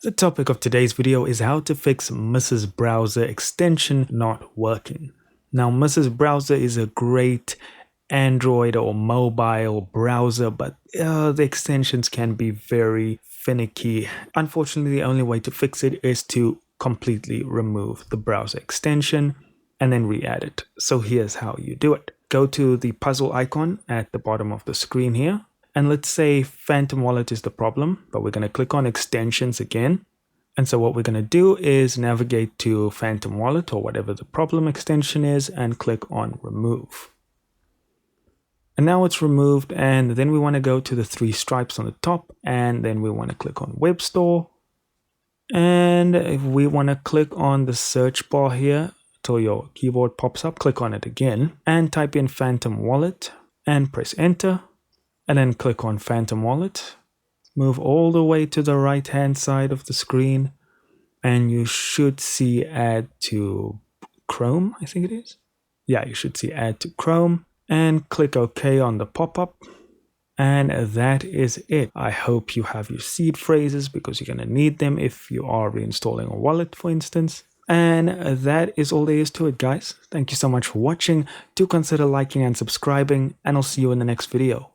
The topic of today's video is how to fix Mrs. Browser extension not working. Now, Mrs. Browser is a great Android or mobile browser, but the extensions can be very finicky. Unfortunately, the only way to fix it is to completely remove the browser extension and then re-add it. So here's how you do it. Go to the puzzle icon at the bottom of the screen here. And let's say Phantom Wallet is the problem, but we're going to click on extensions again. And so what we're going to do is navigate to Phantom Wallet or whatever the problem extension is and click on remove. And now it's removed, and then we want to go to the three stripes on the top, and then we want to click on Web Store. And if we want to click on the search bar here till your keyboard pops up, click on it again and type in Phantom Wallet and press enter. And then click on Phantom Wallet, move all the way to the right hand side of the screen, and you should see add to Chrome, I think it is. Yeah, you should see add to Chrome, and click OK on the pop-up. And that is it. I hope you have your seed phrases because you're going to need them if you are reinstalling a wallet, for instance. And that is all there is to it, guys. Thank you so much for watching. Do consider liking and subscribing, and I'll see you in the next video.